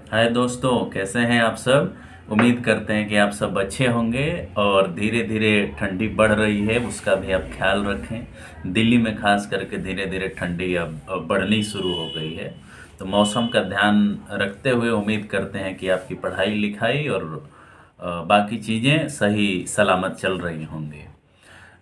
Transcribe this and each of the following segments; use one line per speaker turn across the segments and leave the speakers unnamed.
हाय दोस्तों, कैसे हैं आप सब। उम्मीद करते हैं कि आप सब अच्छे होंगे। और धीरे धीरे ठंडी बढ़ रही है, उसका भी आप ख्याल रखें। दिल्ली में खास करके धीरे धीरे ठंडी अब बढ़नी शुरू हो गई है। तो मौसम का ध्यान रखते हुए उम्मीद करते हैं कि आपकी पढ़ाई लिखाई और बाकी चीज़ें सही सलामत चल रही होंगी।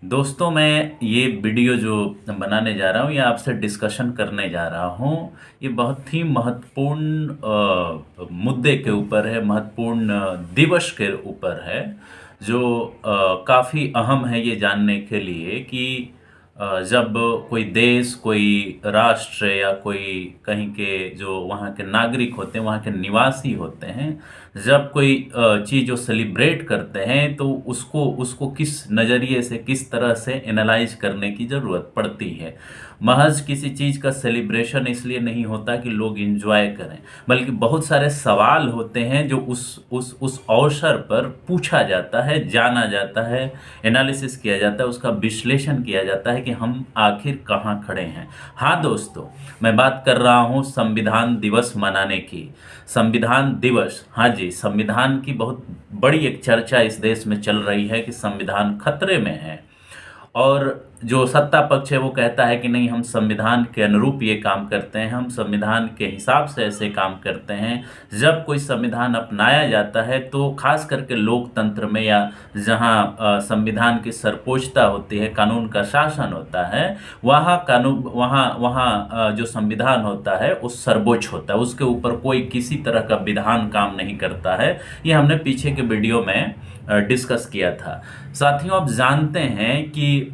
दोस्तों, मैं ये वीडियो जो बनाने जा रहा हूँ या आपसे डिस्कशन करने जा रहा हूँ, ये बहुत ही महत्वपूर्ण मुद्दे के ऊपर है, महत्वपूर्ण दिवस के ऊपर है, जो काफ़ी अहम है ये जानने के लिए कि जब कोई देश, कोई राष्ट्र या कोई कहीं के जो वहाँ के नागरिक होते हैं, वहाँ के निवासी होते हैं, जब कोई चीज़ जो सेलिब्रेट करते हैं तो उसको उसको किस नज़रिए से, किस तरह से एनालाइज करने की ज़रूरत पड़ती है। महज किसी चीज़ का सेलिब्रेशन इसलिए नहीं होता कि लोग इंजॉय करें, बल्कि बहुत सारे सवाल होते हैं जो उस अवसर पर पूछा जाता है, जाना जाता है, एनालिसिस किया जाता है, उसका विश्लेषण किया जाता है कि हम आखिर कहाँ खड़े हैं। हाँ दोस्तों, मैं बात कर रहा हूँ संविधान दिवस मनाने की। संविधान दिवस, हाँ जी, संविधान की बहुत बड़ी एक चर्चा इस देश में चल रही है कि संविधान खतरे में है। और जो सत्ता पक्ष है वो कहता है कि नहीं, हम संविधान के अनुरूप ये काम करते हैं, हम संविधान के हिसाब से ऐसे काम करते हैं। जब कोई संविधान अपनाया जाता है तो खास करके लोकतंत्र में, या जहाँ संविधान की सर्वोच्चता होती है, कानून का शासन होता है, वहाँ कानून वहाँ वहाँ जो संविधान होता है वो सर्वोच्च होता है, उसके ऊपर कोई किसी तरह का विधान काम नहीं करता है। ये हमने पीछे के वीडियो में डिस्कस किया था। साथियों, आप जानते हैं कि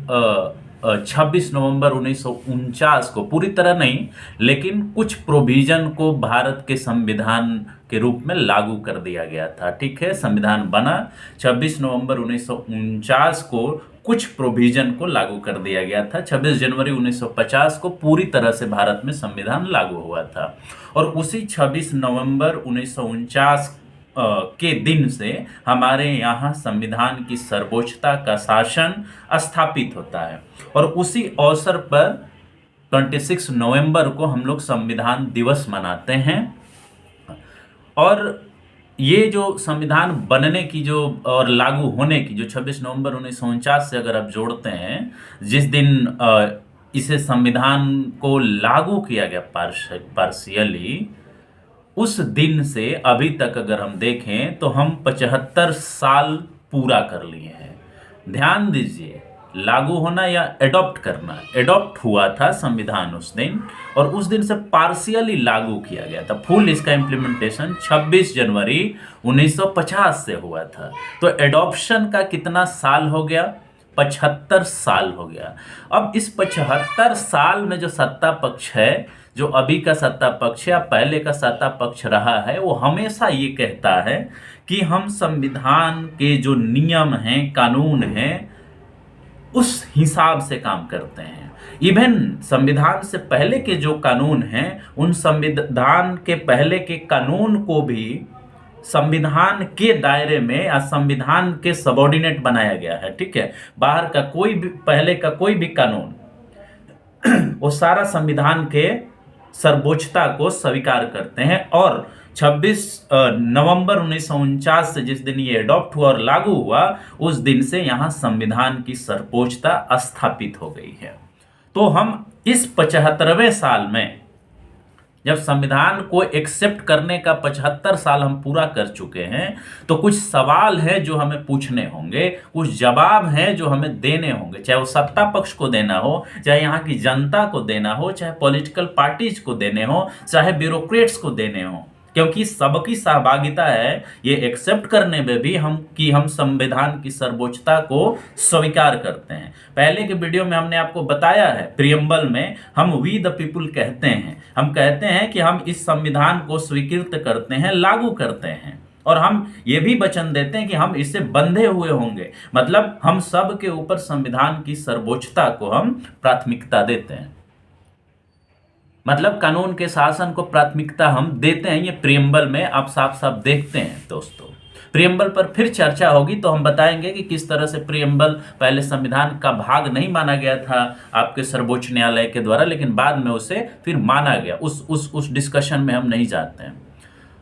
26 नवंबर 1949 को, पूरी तरह नहीं लेकिन कुछ प्रोविजन को भारत के संविधान के रूप में लागू कर दिया गया था। ठीक है, संविधान बना 26 नवंबर 1949 को, कुछ प्रोविजन को लागू कर दिया गया था। 26 जनवरी 1950 को पूरी तरह से भारत में संविधान लागू हुआ था। और उसी 26 नवंबर 1949 के दिन से हमारे यहाँ संविधान की सर्वोच्चता का शासन स्थापित होता है। और उसी अवसर पर 26 नवंबर को हम लोग संविधान दिवस मनाते हैं। और ये जो संविधान बनने की जो और लागू होने की जो 26 नवंबर 1949 से अगर आप जोड़ते हैं, जिस दिन इसे संविधान को लागू किया गया पार्शियली, उस दिन से अभी तक अगर हम देखें तो हम 75 साल पूरा कर लिए हैं। ध्यान दीजिए, लागू होना या एडॉप्ट करना, एडॉप्ट हुआ था संविधान उस दिन, और उस दिन से पार्शियली लागू किया गया था। फुल इसका इम्प्लीमेंटेशन 26 जनवरी 1950 से हुआ था। तो एडॉप्शन का कितना साल हो गया? 75 साल हो गया। अब इस 75 साल में जो सत्ता पक्ष है, जो अभी का सत्ता पक्ष या पहले का सत्ता पक्ष रहा है, वो हमेशा ये कहता है कि हम संविधान के जो नियम हैं, कानून हैं, उस हिसाब से काम करते हैं। इवन संविधान से पहले के जो कानून हैं, उन संविधान के पहले के कानून को भी संविधान के दायरे में या संविधान के सबऑर्डिनेट बनाया गया है। ठीक है, बाहर का कोई भी, पहले का कोई भी कानून वो सारा संविधान के सर्वोच्चता को स्वीकार करते हैं। और 26 नवंबर 1949 से जिस दिन ये अडॉप्ट हुआ और लागू हुआ, उस दिन से यहाँ संविधान की सर्वोच्चता स्थापित हो गई है। तो हम इस 75वें साल में, जब संविधान को एक्सेप्ट करने का 75 साल हम पूरा कर चुके हैं, तो कुछ सवाल हैं जो हमें पूछने होंगे, कुछ जवाब हैं जो हमें देने होंगे, चाहे वो सत्ता पक्ष को देना हो, चाहे यहाँ की जनता को देना हो, चाहे पॉलिटिकल पार्टीज को देने हो, चाहे ब्यूरोक्रेट्स को देने हो। क्योंकि सबकी सहभागिता है ये एक्सेप्ट करने में भी कि हम संविधान की सर्वोच्चता को स्वीकार करते हैं। पहले के वीडियो में हमने आपको बताया है, प्रियम्बल में हम वी द पीपुल कहते हैं। हम कहते हैं कि हम इस संविधान को स्वीकृत करते हैं, लागू करते हैं, और हम ये भी वचन देते हैं कि हम इससे बंधे हुए होंगे। मतलब हम सब के ऊपर संविधान की सर्वोच्चता को हम प्राथमिकता देते हैं, मतलब कानून के शासन को प्राथमिकता हम देते हैं। ये प्रियम्बल में आप साफ साफ देखते हैं। दोस्तों, प्रियम्बल पर फिर चर्चा होगी तो हम बताएंगे कि किस तरह से प्रियम्बल पहले संविधान का भाग नहीं माना गया था आपके सर्वोच्च न्यायालय के द्वारा, लेकिन बाद में उसे फिर माना गया। उस डिस्कशन में हम नहीं जाते हैं।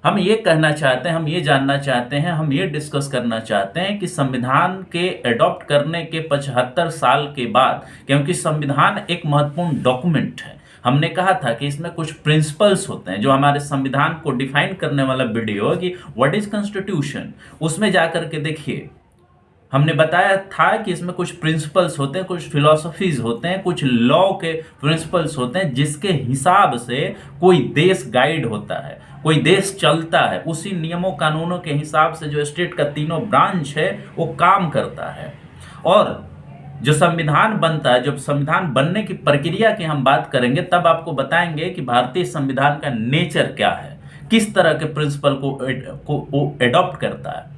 हम ये कहना चाहते हैं, हम ये जानना चाहते हैं, हम ये डिस्कस करना चाहते हैं कि संविधान के एडॉप्ट करने के 75 साल के बाद, क्योंकि संविधान एक महत्वपूर्ण डॉक्यूमेंट है, हमने कहा था कि इसमें कुछ प्रिंसिपल्स होते हैं जो हमारे संविधान को डिफाइन करने वाला वीडियो है कि व्हाट इज कॉन्स्टिट्यूशन, उसमें जाकर के देखिए हमने बताया था कि इसमें कुछ प्रिंसिपल्स होते हैं, कुछ फिलॉसफीज होते हैं, कुछ लॉ के प्रिंसिपल्स होते हैं जिसके हिसाब से कोई देश गाइड होता है, कोई देश चलता है, उसी नियमों कानूनों के हिसाब से जो स्टेट का तीनों ब्रांच है वो काम करता है। और जो संविधान बनता है, जब संविधान बनने की प्रक्रिया की हम बात करेंगे तब आपको बताएंगे कि भारतीय संविधान का नेचर क्या है, किस तरह के प्रिंसिपल को एडॉप्ट करता है।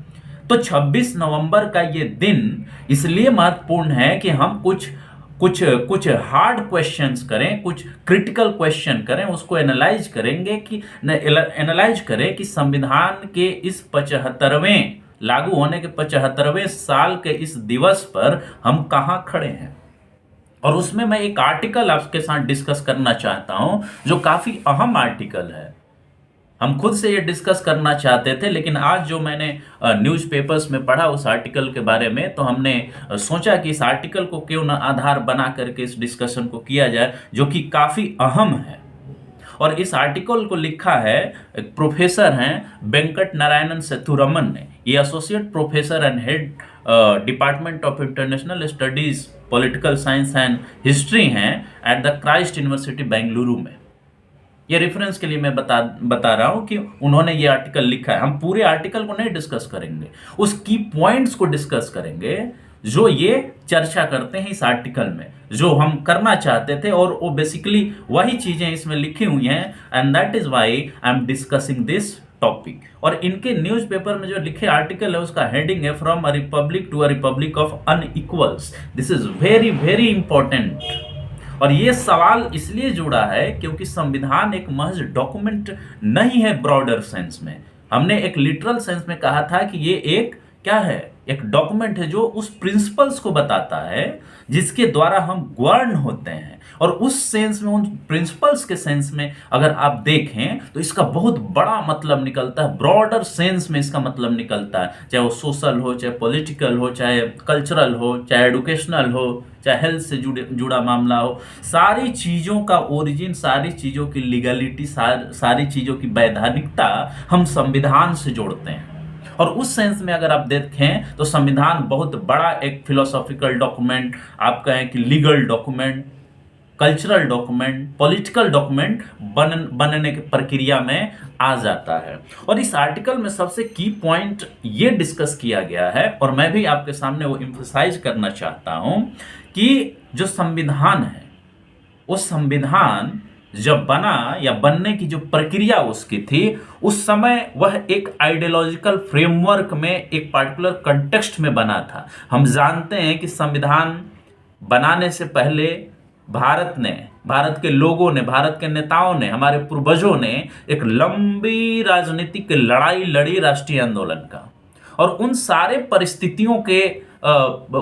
तो 26 नवंबर का ये दिन इसलिए महत्वपूर्ण है कि हम कुछ कुछ कुछ हार्ड क्वेश्चंस करें, कुछ क्रिटिकल क्वेश्चन करें, उसको एनालाइज करें कि संविधान के इस 75वें लागू होने के 75वें साल के इस दिवस पर हम कहाँ खड़े हैं। और उसमें मैं एक आर्टिकल आपके साथ डिस्कस करना चाहता हूं जो काफी अहम आर्टिकल है। हम खुद से ये डिस्कस करना चाहते थे, लेकिन आज जो मैंने न्यूज़पेपर्स में पढ़ा उस आर्टिकल के बारे में, तो हमने सोचा कि इस आर्टिकल को क्यों ना आधार बना करके इस डिस्कशन को किया जाए, जो कि काफ़ी अहम है। और इस आर्टिकल को लिखा है एक प्रोफेसर हैं वेंकट नारायणन सेथुरमन ने। ये associate professor and head department of international studies political science and history हैं at the Christ university Bengaluru में। ये रेफरेंस के लिए मैं बता रहा हूं कि उन्होंने ये आर्टिकल लिखा है। हम पूरे आर्टिकल को नहीं डिस्कस करेंगे, उस की पॉइंट्स को डिस्कस करेंगे जो ये चर्चा करते हैं इस आर्टिकल में, जो हम करना चाहते थे। और वो बेसिकली वही चीजें इसमें लिखी हुई हैं, and that is why I am discussing this topic. और इनके न्यूज़पेपर में जो लिखे आर्टिकल है उसका हेडिंग है from a republic to a republic of unequals. This is very very important. और ये सवाल इसलिए जुड़ा है क्योंकि संविधान एक महज डॉक्यूमेंट नहीं है ब्रॉडर सेंस में। हमने एक लिटरल सेंस में कहा था कि ये एक क्या है, एक डॉक्यूमेंट है जो उस प्रिंसिपल्स को बताता है जिसके द्वारा हम गवर्न होते हैं। और उस सेंस में, उन प्रिंसिपल्स के सेंस में अगर आप देखें तो इसका बहुत बड़ा मतलब निकलता है, ब्रॉडर सेंस में इसका मतलब निकलता है, चाहे वो सोशल हो, चाहे पॉलिटिकल हो, चाहे कल्चरल हो, चाहे एडुकेशनल हो, चाहे हेल्थ से जुड़ा मामला हो। सारी चीज़ों का ओरिजिन, सारी चीज़ों की लीगलिटी, सारी चीज़ों की वैधानिकता हम संविधान से जोड़ते हैं। और उस सेंस में अगर आप देखें तो संविधान बहुत बड़ा एक फिलोसॉफिकल डॉक्यूमेंट, आप कहें कि legal document, cultural document, political document बनने की प्रक्रिया में आ जाता है। और इस आर्टिकल में सबसे की पॉइंट ये डिस्कस किया गया है, और मैं भी आपके सामने वो एम्फसाइज करना चाहता हूं कि जो संविधान है, वो संविधान जब बना या बनने की जो प्रक्रिया उसकी थी, उस समय वह एक आइडियोलॉजिकल फ्रेमवर्क में एक पार्टिकुलर कंटेक्स्ट में बना था। हम जानते हैं कि संविधान बनाने से पहले भारत के लोगों ने, भारत के नेताओं ने, हमारे पूर्वजों ने एक लंबी राजनीतिक लड़ाई लड़ी राष्ट्रीय आंदोलन का। और उन सारे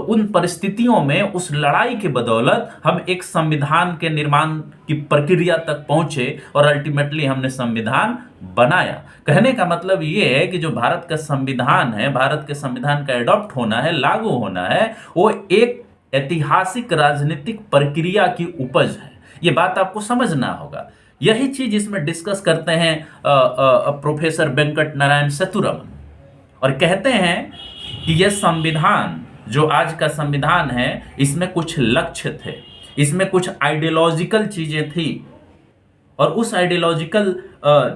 उन परिस्थितियों में, उस लड़ाई के बदौलत हम एक संविधान के निर्माण की प्रक्रिया तक पहुंचे और अल्टीमेटली हमने संविधान बनाया। कहने का मतलब ये है कि जो भारत का संविधान है, भारत के संविधान का एडॉप्ट होना है, लागू होना है, वो एक ऐतिहासिक राजनीतिक प्रक्रिया की उपज है। ये बात आपको समझना होगा। यही चीज इसमें डिस्कस करते हैं प्रोफेसर वेंकट नारायण सेथुरमन, और कहते हैं कि यह संविधान, जो आज का संविधान है, इसमें कुछ लक्ष्य थे, इसमें कुछ आइडियोलॉजिकल चीजें थी, और उस आइडियोलॉजिकल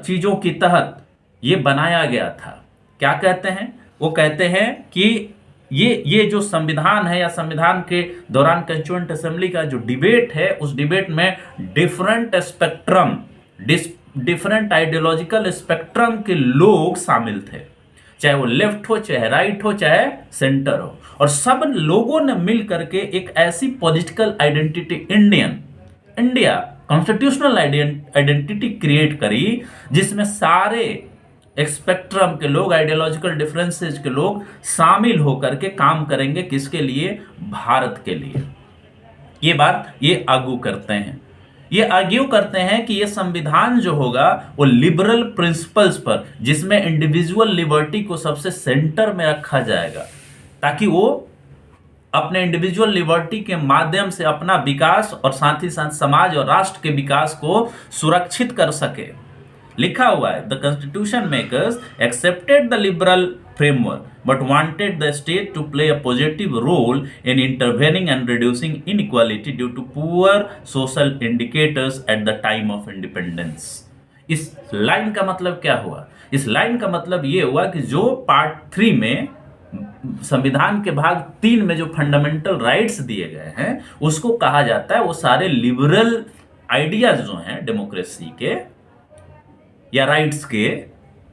चीजों के तहत ये बनाया गया था। क्या कहते हैं? वो कहते हैं कि ये जो संविधान है, या संविधान के दौरान कंस्टिट्यूएंट असेंबली का जो डिबेट है, उस डिबेट में डिफरेंट आइडियोलॉजिकल स्पेक्ट्रम के लोग शामिल थे, चाहे वो लेफ्ट हो, चाहे राइट हो, चाहे सेंटर हो। और सब लोगों ने मिल करके एक ऐसी political identity, India constitutional identity create करी जिसमें सारे स्पेक्ट्रम के लोग, आइडियोलॉजिकल डिफरेंसेस के लोग शामिल होकर के काम करेंगे। किसके लिए? भारत के लिए। ये बात ये आगू करते हैं ये आर्ग्यू करते हैं कि ये संविधान जो होगा वो लिबरल प्रिंसिपल्स पर, जिसमें इंडिविजुअल लिबर्टी को सबसे सेंटर में रखा जाएगा, ताकि वो अपने इंडिविजुअल लिबर्टी के माध्यम से अपना विकास और साथ ही साथ समाज और राष्ट्र के विकास को सुरक्षित कर सके। लिखा हुआ है, the constitution makers accepted the liberal framework but wanted the state to play a positive role in intervening and reducing inequality due to poor social indicators at the time of independence। इस line का मतलब क्या हुआ? इस line का मतलब ये हुआ कि जो पार्ट 3 में संविधान के भाग 3 में जो फंडामेंटल राइट्स दिए गए हैं उसको कहा जाता है, वो सारे लिबरल आइडियाज जो हैं डेमोक्रेसी के या राइट्स के,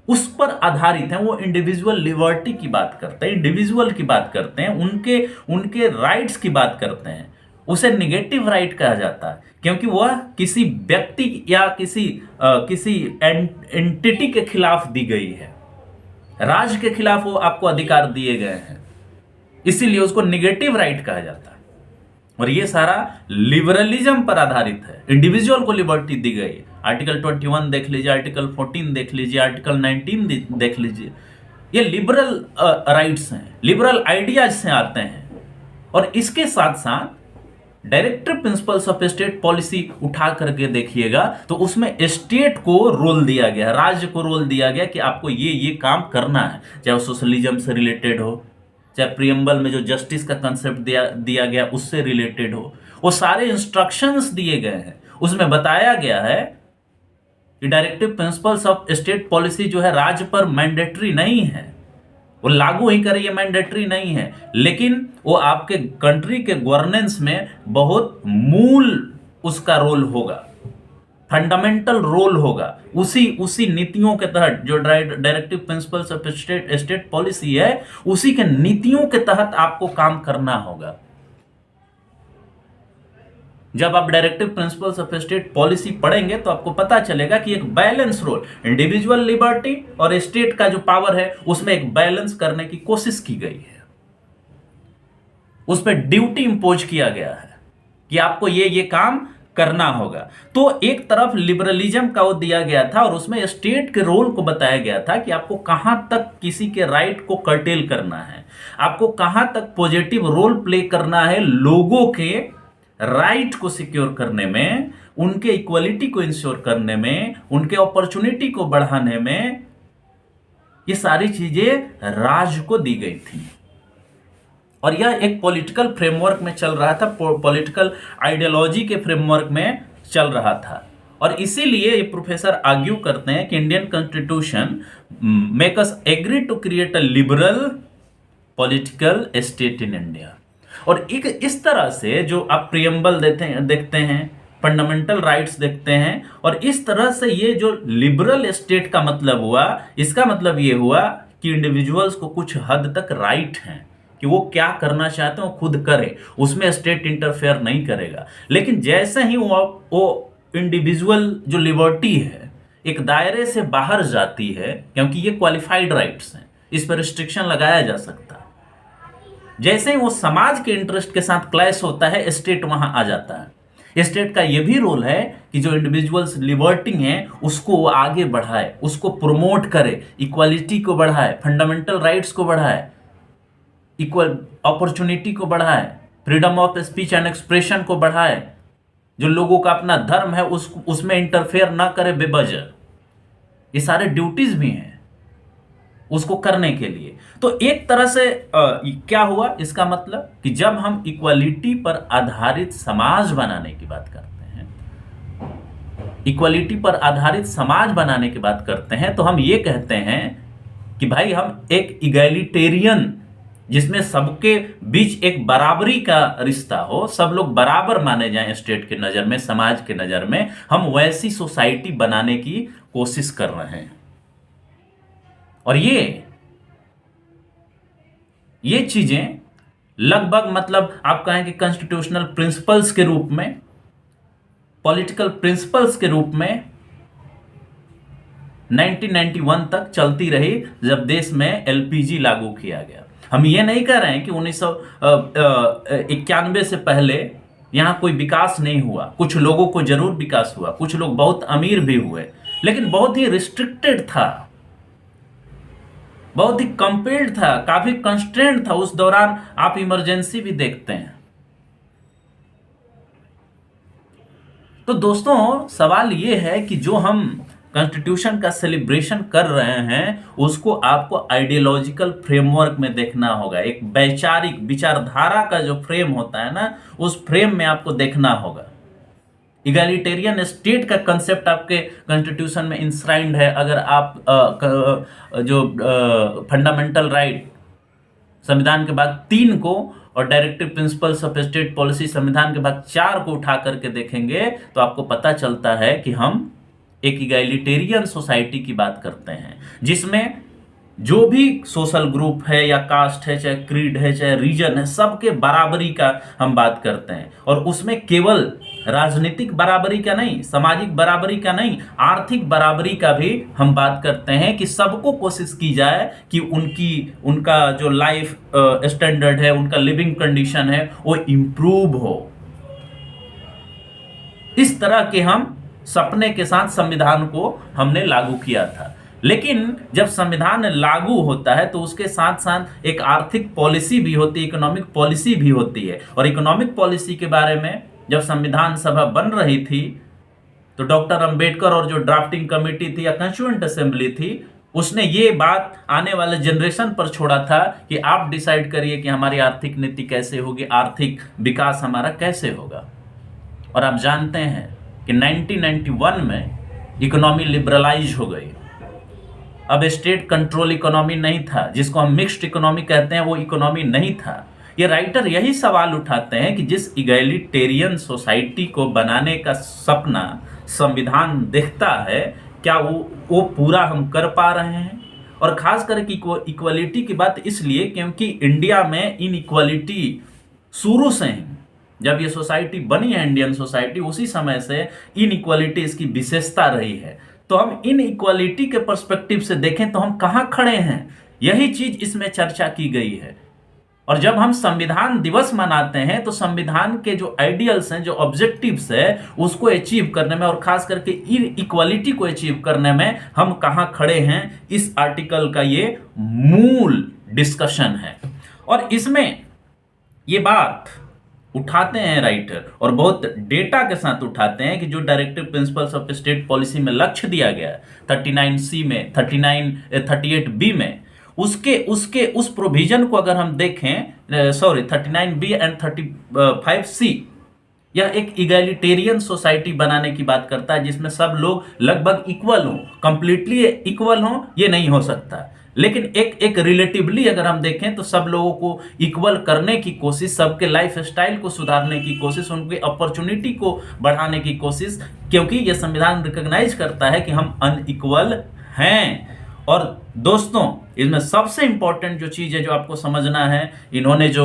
उस पर आधारित हैं। वो इंडिविजुअल लिबर्टी की बात करते हैं, इंडिविजुअल की बात करते हैं, उनके राइट्स की बात करते हैं। उसे निगेटिव राइट कहा जाता है क्योंकि वह किसी व्यक्ति या किसी एंटिटी के खिलाफ दी गई है, राज्य के खिलाफ वो आपको अधिकार दिए गए हैं, इसीलिए उसको निगेटिव राइट कहा जाता है। और ये सारा लिबरलिज्म पर आधारित है। इंडिविजुअल को लिबर्टी दी गई है, आर्टिकल 21 देख लीजिए, आर्टिकल 14 देख लीजिए, आर्टिकल 19 देख लीजिए। ये लिबरल राइट्स हैं, लिबरल आइडियाज से आते हैं। और इसके साथ साथ directive principles of state policy उठा करके देखिएगा तो उसमें स्टेट को रोल दिया गया, राज्य को रोल दिया गया कि आपको ये काम करना है, चाहे वो सोशलिज्म से रिलेटेड हो, चाहे प्रियम्बल में जो जस्टिस का कंसेप्ट दिया गया उससे रिलेटेड हो, वो सारे इंस्ट्रक्शंस दिए गए हैं। उसमें बताया गया है कि directive principles of state policy जो है राज्य पर मैंडेटरी नहीं है, वो लागू ही करे, ये मैंडेटरी नहीं है, लेकिन वो आपके कंट्री के गवर्नेंस में बहुत मूल उसका रोल होगा, फंडामेंटल रोल होगा। उसी नीतियों के तहत जो directive principles of state policy है, उसी के नीतियों के तहत आपको काम करना होगा। जब आप directive principles of state policy पढ़ेंगे तो आपको पता चलेगा कि एक बैलेंस रोल, इंडिविजुअल लिबर्टी और स्टेट का जो पावर है उसमें एक बैलेंस करने की कोशिश की गई है। उस पर ड्यूटी इंपोज किया गया है कि आपको ये काम करना होगा। तो एक तरफ लिबरलिज्म का वो दिया गया था और उसमें स्टेट के रोल को बताया गया था कि आपको कहां तक किसी के राइट को कर्टेल करना है, आपको कहां तक पॉजिटिव रोल प्ले करना है लोगों के राइट को सिक्योर करने में, उनके इक्वलिटी को इंश्योर करने में, उनके अपॉर्चुनिटी को बढ़ाने में। ये सारी चीजें राज्य को दी गई थी और यह एक पॉलिटिकल फ्रेमवर्क में चल रहा था, पॉलिटिकल आइडियोलॉजी के फ्रेमवर्क में चल रहा था। और इसीलिए ये प्रोफेसर आर्ग्यू करते हैं कि Indian constitution make us agree to create a liberal political state in India. और एक इस तरह से जो आप प्रियम्बल देखते हैं, फंडामेंटल राइट्स देखते हैं, और इस तरह से ये जो लिबरल स्टेट का मतलब हुआ, इसका मतलब ये हुआ कि इंडिविजुअल्स को कुछ हद तक राइट हैं कि वो क्या करना चाहते हैं वो खुद करें, उसमें स्टेट इंटरफेयर नहीं करेगा। लेकिन जैसे ही वो इंडिविजुअल जो लिबर्टी है एक दायरे से बाहर जाती है, क्योंकि ये क्वालिफाइड राइट्स हैं, इस पर रिस्ट्रिक्शन लगाया जा सकता है, जैसे ही वो समाज के इंटरेस्ट के साथ क्लैश होता है, स्टेट वहां आ जाता है। स्टेट का ये भी रोल है कि जो इंडिविजुअल्स लिबर्टी हैं उसको वो आगे बढ़ाए, उसको प्रमोट करे, इक्वालिटी को बढ़ाए, फंडामेंटल राइट्स को बढ़ाए, इक्वल अपॉर्चुनिटी को बढ़ाए, freedom of speech and expression को बढ़ाए, जो लोगों का अपना धर्म है उसमें इंटरफेयर ना करे बेवजह। ये सारे ड्यूटीज भी हैं उसको करने के लिए। तो एक तरह से क्या हुआ इसका मतलब कि जब हम इक्वालिटी पर आधारित समाज बनाने की बात करते हैं, इक्वालिटी पर आधारित समाज बनाने की बात करते हैं, तो हम ये कहते हैं कि भाई हम एक इगैलिटेरियन, जिसमें सबके बीच एक बराबरी का रिश्ता हो, सब लोग बराबर माने जाएं स्टेट के नजर में, समाज के नजर में, हम वैसी सोसाइटी बनाने की कोशिश कर रहे हैं। और ये चीजें लगभग मतलब आप कहें कि कॉन्स्टिट्यूशनल प्रिंसिपल्स के रूप में, पॉलिटिकल प्रिंसिपल्स के रूप में 1991 तक चलती रही, जब देश में एलपीजी लागू किया गया। हम ये नहीं कह रहे हैं कि 1991 से पहले यहाँ कोई विकास नहीं हुआ। कुछ लोगों को जरूर विकास हुआ, कुछ लोग बहुत अमीर भी हुए, लेकिन बहुत ही रिस्ट्रिक्टेड था, बहुत ही कंपेल्ड था, काफी कंस्ट्रेंट था। उस दौरान आप इमरजेंसी भी देखते हैं। तो दोस्तों सवाल यह है कि जो हम कॉन्स्टिट्यूशन का सेलिब्रेशन कर रहे हैं उसको आपको आइडियोलॉजिकल फ्रेमवर्क में देखना होगा। एक वैचारिक विचारधारा का जो फ्रेम होता है ना, उस फ्रेम में आपको देखना होगा। इगैलिटेरियन स्टेट का कंसेप्ट आपके कॉन्स्टिट्यूशन में इंश्राइंड है। अगर आप जो फंडामेंटल राइट संविधान के भाग 3 को और directive principles of state policy संविधान के भाग 4 को उठा करके देखेंगे तो आपको पता चलता है कि हम एक इगैलिटेरियन सोसाइटी की बात करते हैं, जिसमें जो भी सोशल ग्रुप है या कास्ट है, चाहे क्रीड है, चाहे रीजन है, सबके बराबरी का हम बात करते हैं। और उसमें केवल राजनीतिक बराबरी का नहीं, सामाजिक बराबरी का नहीं, आर्थिक बराबरी का भी हम बात करते हैं कि सबको कोशिश की जाए कि उनका जो लाइफ स्टैंडर्ड है, उनका लिविंग कंडीशन है, वो इम्प्रूव हो। इस तरह के हम सपने के साथ संविधान को हमने लागू किया था। लेकिन जब संविधान लागू होता है तो उसके साथ साथ एक आर्थिक पॉलिसी भी होती है, इकोनॉमिक पॉलिसी भी होती है। और इकोनॉमिक पॉलिसी के बारे में जब संविधान सभा बन रही थी तो डॉक्टर अंबेडकर और जो ड्राफ्टिंग कमेटी थी या कॉन्स्टिट्यूएंट असेंबली थी, उसने ये बात आने वाले जनरेशन पर छोड़ा था कि आप डिसाइड करिए कि हमारी आर्थिक नीति कैसे होगी, आर्थिक विकास हमारा कैसे होगा। और आप जानते हैं कि 1991 में इकोनॉमी लिबरलाइज हो गई। अब स्टेट कंट्रोल इकोनॉमी नहीं था, जिसको हम मिक्स्ड इकोनॉमी कहते हैं, वो इकोनॉमी नहीं था। ये राइटर यही सवाल उठाते हैं कि जिस इगैलिटेरियन सोसाइटी को बनाने का सपना संविधान देखता है, क्या वो पूरा हम कर पा रहे हैं। और खास करके इक्वलिटी की बात इसलिए क्योंकि इंडिया में इनइक्वालिटी शुरू से ही, जब ये सोसाइटी बनी है इंडियन सोसाइटी, उसी समय से इनइक्वालिटी इसकी विशेषता रही है। तो हम इन इक्वालिटी के पर्सपेक्टिव से देखें तो हम कहां खड़े हैं, यही चीज इसमें चर्चा की गई है। और जब हम संविधान दिवस मनाते हैं तो संविधान के जो आइडियल्स हैं, जो ऑब्जेक्टिव्स है, उसको अचीव करने में और खास करके इन इक्वालिटी को अचीव करने में हम कहां खड़े हैं, इस आर्टिकल का ये मूल डिस्कशन है। और इसमें ये बात उठाते हैं राइटर, और बहुत डेटा के साथ उठाते हैं कि जो directive principles of state policy में लक्ष्य दिया गया है 39C में, 38B में, उसके उस प्रोविजन को अगर हम देखें, 39B एंड 35C, यह एक इगैलिटेरियन सोसाइटी बनाने की बात करता है, जिसमें सब लोग लगभग इक्वल हों। कंप्लीटली इक्वल हों ये नहीं हो सकता, लेकिन एक रिलेटिवली अगर हम देखें तो सब लोगों को इक्वल करने की कोशिश, सबके लाइफ स्टाइल को सुधारने की कोशिश, उनकी अपॉर्चुनिटी को बढ़ाने की कोशिश, क्योंकि यह संविधान रिकॉग्नाइज करता है कि हम अनइक्वल हैं। और दोस्तों इसमें सबसे इंपॉर्टेंट जो चीज़ है जो आपको समझना है, इन्होंने जो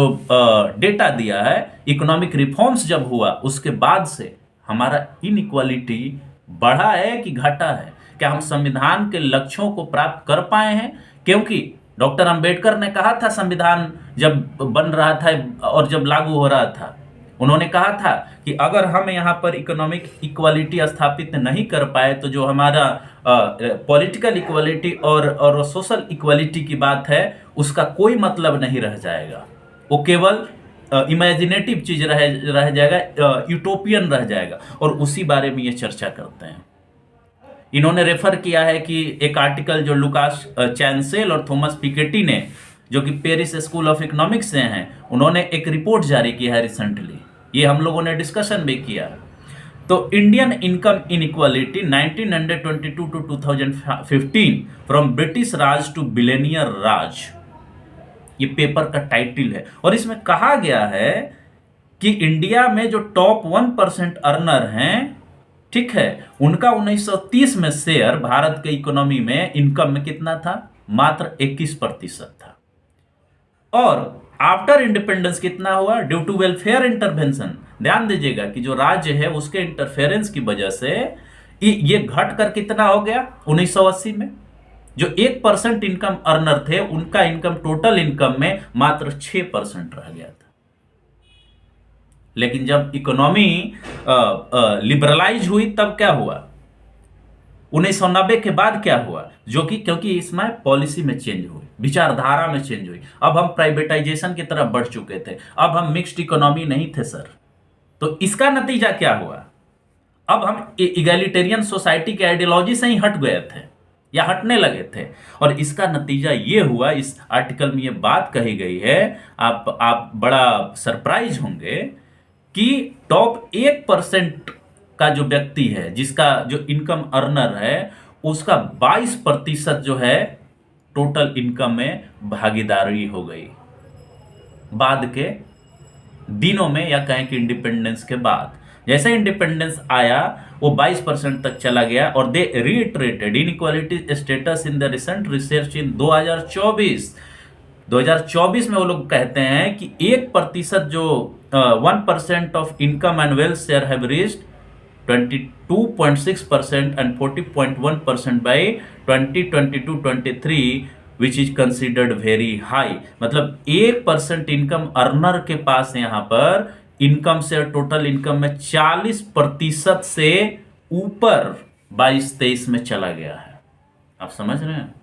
डेटा दिया है, इकोनॉमिक रिफॉर्म्स जब हुआ उसके बाद से हमारा इनइक्वालिटी बढ़ा है कि घटा है। क्या हम संविधान के लक्ष्यों को प्राप्त कर पाए हैं? क्योंकि डॉक्टर अंबेडकर ने कहा था संविधान जब बन रहा था और जब लागू हो रहा था, उन्होंने कहा था कि अगर हम यहाँ पर इकोनॉमिक इक्वालिटी स्थापित नहीं कर पाए तो जो हमारा पॉलिटिकल इक्वालिटी और सोशल इक्वालिटी की बात है उसका कोई मतलब नहीं रह जाएगा। वो केवल इमेजिनेटिव चीज रह जाएगा, यूटोपियन रह जाएगा। और उसी बारे में ये चर्चा करते हैं। इन्होंने रेफर किया है कि एक आर्टिकल जो लुकास चैंसेल और थॉमस पिकेटी ने, जो कि पेरिस स्कूल ऑफ इकोनॉमिक्स से हैं, उन्होंने एक रिपोर्ट जारी की है रिसेंटली। ये हम लोगों ने डिस्कशन भी किया। तो Indian income inequality 1922 to 2015 from British Raj to billionaire Raj, ये पेपर का टाइटल है। और इसमें कहा गया है कि इंडिया में जो टॉप 1% अर्नर हैं, ठीक है, उनका 1930 में शेयर भारत के इकोनॉमी में इनकम में कितना था? मात्र 21% था। और आफ्टर इंडिपेंडेंस कितना हुआ? ड्यू टू वेलफेयर इंटरवेंशन, ध्यान दीजिएगा कि जो राज्य है उसके इंटरफेरेंस की वजह से ये घट कर कितना हो गया? 1980 में जो 1% इनकम अर्नर थे, उनका इनकम टोटल इनकम में मात्र 6% रह गया था। लेकिन जब इकोनॉमी लिबरलाइज हुई तब क्या हुआ, 1990 के बाद क्या हुआ, जो कि क्योंकि इसमें पॉलिसी में चेंज हुई, विचारधारा में चेंज हुई। अब हम प्राइवेटाइजेशन की तरफ बढ़ चुके थे, अब हम मिक्स्ड इकोनॉमी नहीं थे सर। तो इसका नतीजा क्या हुआ, अब हम इगैलिटेरियन सोसाइटी के आइडियोलॉजी से ही हट गए थे या हटने लगे थे। और इसका नतीजा ये हुआ, इस आर्टिकल में ये बात कही गई है, आप बड़ा सरप्राइज होंगे कि टॉप 1% का जो व्यक्ति है, जिसका जो इनकम अर्नर है, उसका 22% जो है टोटल इनकम में भागीदारी हो गई बाद के दिनों में, या कहें कि इंडिपेंडेंस के बाद। जैसे इंडिपेंडेंस आया वो 22% तक चला गया। और they reiterated inequality status in the recent research in 2024 में वो लोग कहते हैं कि 1% जो 1% of income and wealth share have reached 22.6% and 40.1% by 2022-23 which is considered very high. मतलब 1% इनकम अर्नर के पास यहां पर इनकम से, टोटल इनकम में 40% से ऊपर 22-23 में चला गया है। आप समझ रहे हैं,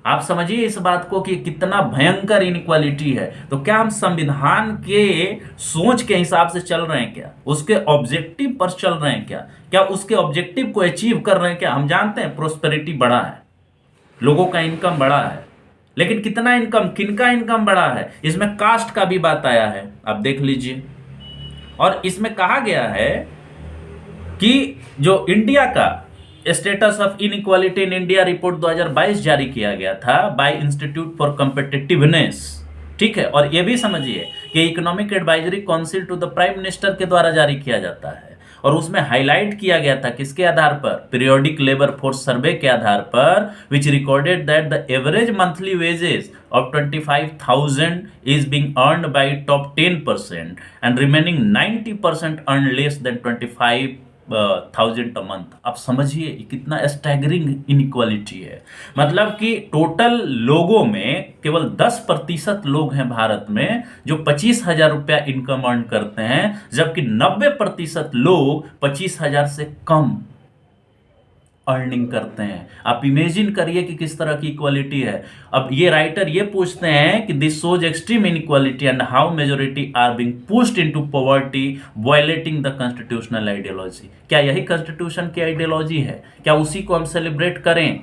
आप समझिए इस बात को कि कितना भयंकर इनइक्वालिटी है। तो क्या हम संविधान के सोच के हिसाब से चल रहे हैं क्या, उसके ऑब्जेक्टिव पर चल रहे हैं क्या, क्या उसके ऑब्जेक्टिव को अचीव कर रहे हैं क्या। हम जानते हैं प्रोस्पेरिटी बढ़ा है, लोगों का इनकम बढ़ा है, लेकिन कितना इनकम, किनका इनकम बढ़ा है, इसमें कास्ट का भी बात आया है, आप देख लीजिए। और इसमें कहा गया है कि जो इंडिया का status of inequality in India report 2022 जारी किया गया था बाय इंस्टीट्यूट फॉर कॉम्पिटिटिवनेस, ठीक है। और ये भी समझिए कि economic advisory council to the prime minister के द्वारा जारी किया जाता है। और उसमें हाईलाइट किया गया था किसके आधार पर, पीरियोडिक लेबर फोर्स सर्वे के आधार पर, which recorded that the average monthly wages of 25,000 is being earned by top 10% and remaining 90% earned less than 25,000 a month। आप समझिए कितना स्टैगरिंग इनइक्वालिटी है। मतलब कि टोटल लोगों में केवल 10% लोग हैं भारत में जो 25,000 रुपया इनकम अर्न करते हैं, जबकि 90% लोग 25,000 से कम अर्निंग करते हैं। आप इमेजिन करिए कि किस तरह की इक्वालिटी है। अब ये राइटर ये पूछते हैं कि this shows extreme inequality and how majority are being pushed into poverty violating the constitutional ideology. क्या यही कॉन्स्टिट्यूशन की आइडियोलॉजी है? क्या उसी को हम सेलिब्रेट करें?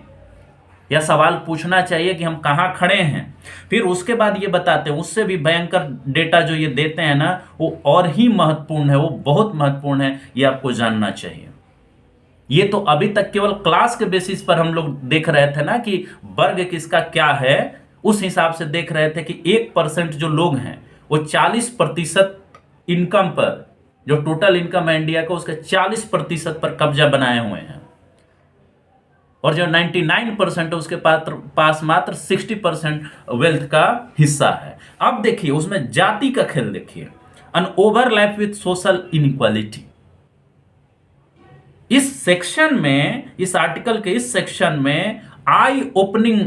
यह सवाल पूछना चाहिए कि हम कहाँ खड़े हैं। फिर उसके बाद ये बताते हैं, उससे भी भयंकर डेटा जो ये देते हैं ना, वो और ही महत्वपूर्ण है, वो बहुत महत्वपूर्ण है, ये आपको जानना चाहिए। ये तो अभी तक केवल क्लास के बेसिस पर हम लोग देख रहे थे ना कि वर्ग किसका क्या है, उस हिसाब से देख रहे थे कि 1% जो लोग हैं वो 40% इनकम पर, जो टोटल इनकम है इंडिया का, उसके 40% पर कब्जा बनाए हुए हैं। और जो 99% है उसके पास मात्र 60% वेल्थ का हिस्सा है। अब देखिए उसमें जाति का खेल देखिए, an overlap with social inequality. इस सेक्शन में, इस आर्टिकल के इस सेक्शन में आई ओपनिंग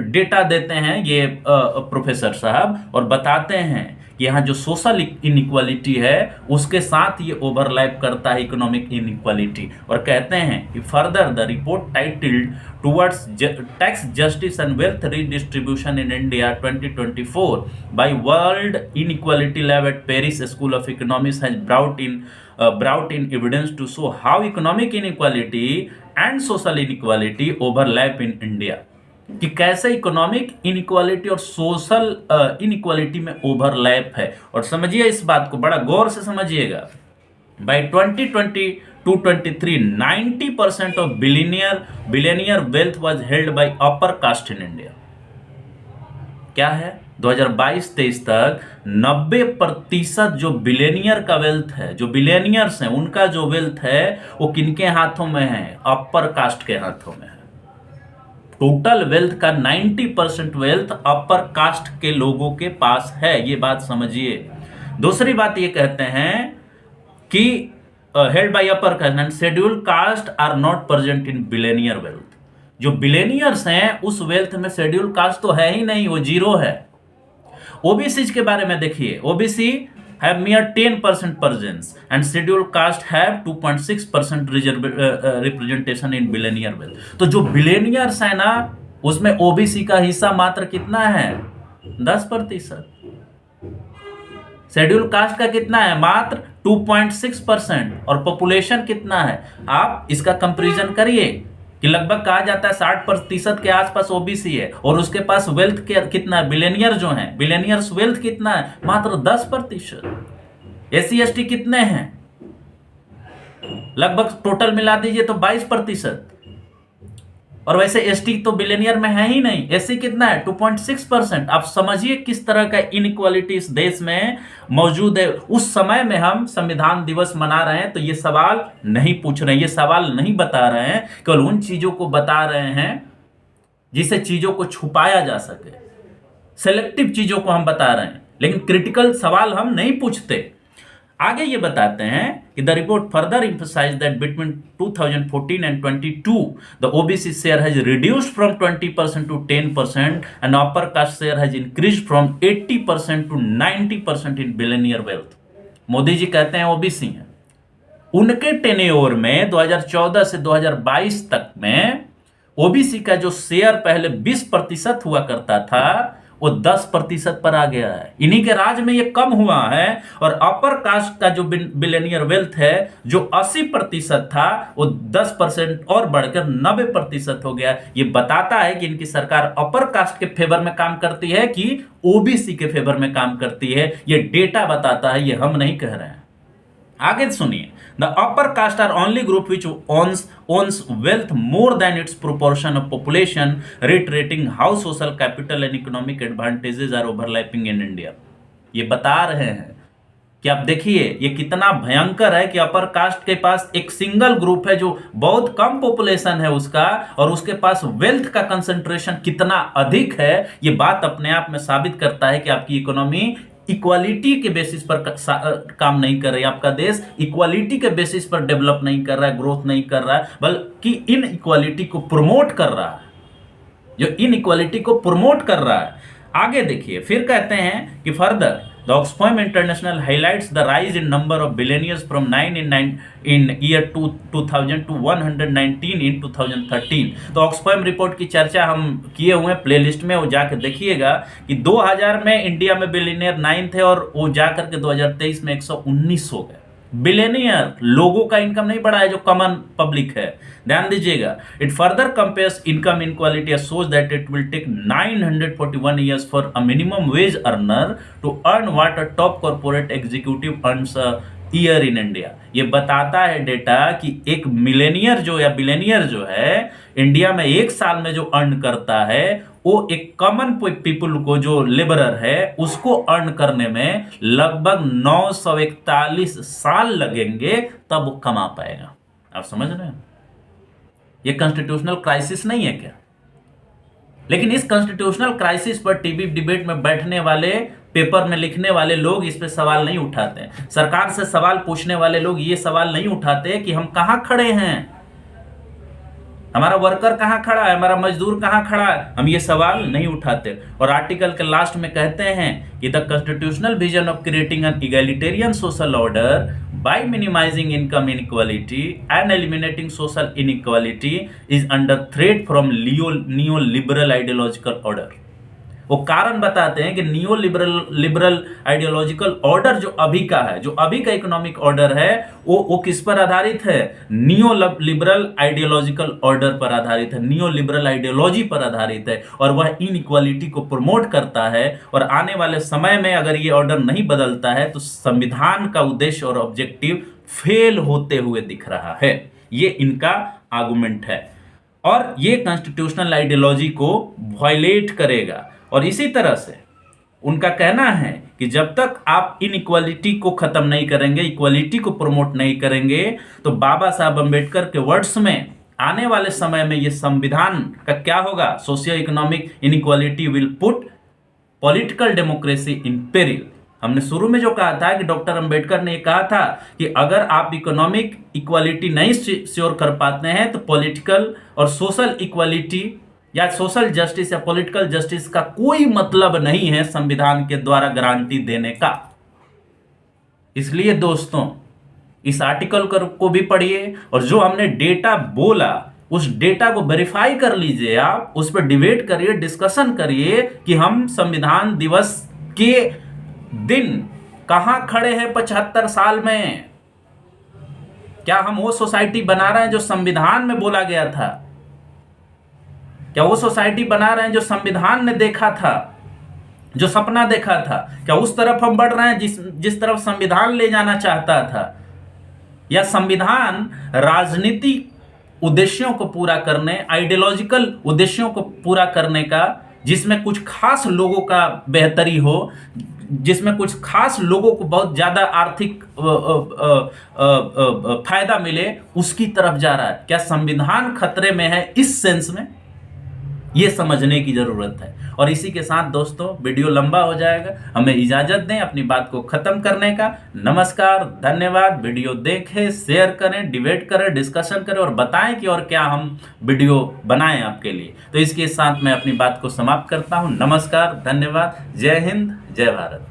डेटा देते हैं ये प्रोफेसर साहब, और बताते हैं कि यहाँ जो सोशल इनइक्वालिटी है उसके साथ ये ओवरलैप करता है इकोनॉमिक इनइक्वालिटी। और कहते हैं कि further the report titled towards tax justice and wealth redistribution in India 2024 by world inequality lab at Paris school of economics has brought in evidence to show how economic inequality and social inequality overlap in India। कि कैसे economic inequality और social inequality में overlap है। और समझिए इस बात को, बड़ा गौर से समझिएगा। By 2022-23 90% of billionaire wealth was held by upper caste in India. क्या है, 2022-23 तक 90% जो बिलियनियर का वेल्थ है, जो बिलियनियर्स हैं, उनका जो वेल्थ है वो किनके हाथों में है? अपर कास्ट के हाथों में है। टोटल वेल्थ का 90% वेल्थ अपर कास्ट के लोगों के पास है, ये बात समझिए। दूसरी बात ये कहते हैं कि held by upper caste and scheduled caste are not present in billionaire wealth. जो बिलियनियर्स हैं उस वेल्थ में शेड्यूल कास्ट तो है ही नहीं, वो जीरो है। ओबीसी के बारे में देखिए, OBC have mere 10% presence and scheduled caste have 2.6% representation in billionaire wealth। तो जो बिलेनियर्स है ना, उसमें ओबीसी का हिस्सा मात्र कितना है? 10%। शेड्यूल कास्ट का कितना है? मात्र 2.6%। और पॉपुलेशन कितना है? आप इसका कंपैरिजन करिए कि लगभग कहा जाता है 60% के आसपास ओबीसी है, और उसके पास वेल्थ कितना है? बिलियनियर जो है, बिलियनियर्स वेल्थ कितना है? मात्र 10%। एससी एसटी कितने हैं? लगभग टोटल मिला दीजिए तो 22%। और वैसे एसटी तो बिलियनियर में है ही नहीं। एससी कितना है? 2.6%। आप समझिए किस तरह का इनइक्वालिटी इस देश में मौजूद है। उस समय में हम संविधान दिवस मना रहे हैं तो ये सवाल नहीं पूछ रहे हैं, ये सवाल नहीं बता रहे हैं, केवल उन चीजों को बता रहे हैं जिससे चीजों को छुपाया जा सके। सेलेक्टिव चीजों को हम बता रहे हैं, लेकिन क्रिटिकल सवाल हम नहीं पूछते। आगे ये बताते हैं कि the report further emphasized that between 2014 and 22 the OBC share has reduced from 20% to 10% and upper caste share has increased from 80% to 90% in billionaire wealth। Modi ji कहते हैं ओबीसी हैं, उनके टेन्योर में 2014 से 2022 तक में ओबीसी का जो शेयर पहले 20% हुआ करता था वो 10% पर आ गया है। इन्हीं के राज में ये कम हुआ है। और अपर कास्ट का जो बिलियनियर वेल्थ है जो 80% था वो 10% और बढ़कर 90% हो गया। ये बताता है कि इनकी सरकार अपर कास्ट के फेवर में काम करती है कि ओबीसी के फेवर में काम करती है। ये डेटा बताता है, ये हम नहीं कह रहे हैं। आगे सुनिए, the upper caste are only group which owns wealth more than its proportion of population, reiterating how social capital and economic advantages are overlapping in India। ये बता रहे हैं कि आप देखिए ये कितना भयंकर है कि अपर कास्ट के पास एक सिंगल ग्रुप है जो बहुत कम पॉपुलेशन है उसका, और उसके पास वेल्थ का कंसंट्रेशन कितना अधिक है। ये बात अपने आप में साबित करता है कि आपकी इकोनॉमी इक्वालिटी के बेसिस पर काम नहीं कर रही, आपका देश इक्वालिटी के बेसिस पर डेवलप नहीं कर रहा है, ग्रोथ नहीं कर रहा है, बल्कि इन इक्वालिटी को प्रमोट कर रहा है, जो इन इक्वालिटी को प्रमोट कर रहा है। आगे देखिए, फिर कहते हैं कि further the Oxfam international highlights the rise in number of billionaires from 9 in year 2000 to 119 in 2013। तो ऑक्सफैम रिपोर्ट की चर्चा हम किए हुए हैं प्लेलिस्ट में, वो जाकर देखिएगा कि 2000 में इंडिया में बिलियनियर 9 थे और वो जाकर के 2023 में 119 हो गए। बिलियनियर लोगों का इनकम नहीं बढ़ा है, जो कॉमन पब्लिक है। ध्यान दीजिएगा, it further compares income inequality shows that it will take 941 years for a minimum wage earner to earn what a top corporate executive earns a year in India. ये बताता है डेटा कि एक Millionaire जो या बिलियनियर जो है India में एक साल में जो अर्न करता है वो एक कॉमन पीपल को, जो लेबरर है, उसको अर्न करने में लगभग 941 साल लगेंगे, तब वो कमा पाएगा। आप समझ रहे हैं? ये कॉन्स्टिट्यूशनल क्राइसिस नहीं है क्या? लेकिन इस कॉन्स्टिट्यूशनल क्राइसिस पर टीवी डिबेट में बैठने वाले, पेपर में लिखने वाले लोग इस पे सवाल नहीं उठाते हैं। सरकार से सवाल पूछने वाले लोग ये सवाल नहीं उठाते कि हम कहां खड़े हैं, हमारा वर्कर कहां खड़ा है, हमारा मजदूर कहां खड़ा है। हम ये सवाल नहीं उठाते। और आर्टिकल के लास्ट में कहते हैं कि the constitutional vision of creating an egalitarian social order by minimising income inequality and eliminating social inequality is under threat from neo liberal ideological order. वो कारण बताते हैं कि नियो लिबरल आइडियोलॉजिकल ऑर्डर जो अभी का है, जो अभी का इकोनॉमिक ऑर्डर है, वो किस पर आधारित है? नियो लिबरल आइडियोलॉजिकल ऑर्डर पर आधारित है, नियो लिबरल आइडियोलॉजी पर आधारित है, और वह इनइक्वालिटी को प्रमोट करता है। और आने वाले समय में अगर ये ऑर्डर नहीं बदलता है तो संविधान का उद्देश्य और ऑब्जेक्टिव फेल होते हुए दिख रहा है। ये इनका आर्गुमेंट है, और ये कॉन्स्टिट्यूशनल आइडियोलॉजी को वायलेट करेगा। और इसी तरह से उनका कहना है कि जब तक आप इनइक्वालिटी को खत्म नहीं करेंगे, इक्वालिटी को प्रमोट नहीं करेंगे, तो बाबा साहब अम्बेडकर के वर्ड्स में आने वाले समय में ये संविधान का क्या होगा? Socio economic inequality will put political democracy in peril. हमने शुरू में जो कहा था कि डॉक्टर अंबेडकर ने कहा था कि अगर आप इकोनॉमिक इक्वालिटी नहीं श्योर कर पाते हैं तो पॉलिटिकल और सोशल इक्वालिटी या सोशल जस्टिस या पॉलिटिकल जस्टिस का कोई मतलब नहीं है संविधान के द्वारा गारंटी देने का। इसलिए दोस्तों, इस आर्टिकल को भी पढ़िए और जो हमने डेटा बोला उस डेटा को वेरीफाई कर लीजिए, आप उस पर डिबेट करिए, डिस्कशन करिए कि हम संविधान दिवस के दिन कहां खड़े हैं 75 साल में। क्या हम वो सोसाइटी बना रहे हैं जो संविधान में बोला गया था? क्या वो सोसाइटी बना रहे हैं जो संविधान ने देखा था, जो सपना देखा था? क्या उस तरफ हम बढ़ रहे हैं जिस तरफ संविधान ले जाना चाहता था? या संविधान राजनीतिक उद्देश्यों को पूरा करने, आइडियोलॉजिकल उद्देश्यों को पूरा करने का, जिसमें कुछ खास लोगों का बेहतरी हो, जिसमें कुछ खास लोगों को बहुत ज्यादा आर्थिक फायदा मिले, उसकी तरफ जा रहा है? क्या संविधान खतरे में है इस सेंस में? ये समझने की जरूरत है। और इसी के साथ दोस्तों, वीडियो लंबा हो जाएगा, हमें इजाजत दें अपनी बात को खत्म करने का। नमस्कार, धन्यवाद। वीडियो देखें, शेयर करें, डिबेट करें, डिस्कशन करें और बताएं कि और क्या हम वीडियो बनाएं आपके लिए। तो इसके साथ मैं अपनी बात को समाप्त करता हूं। नमस्कार, धन्यवाद, जय हिंद, जय भारत।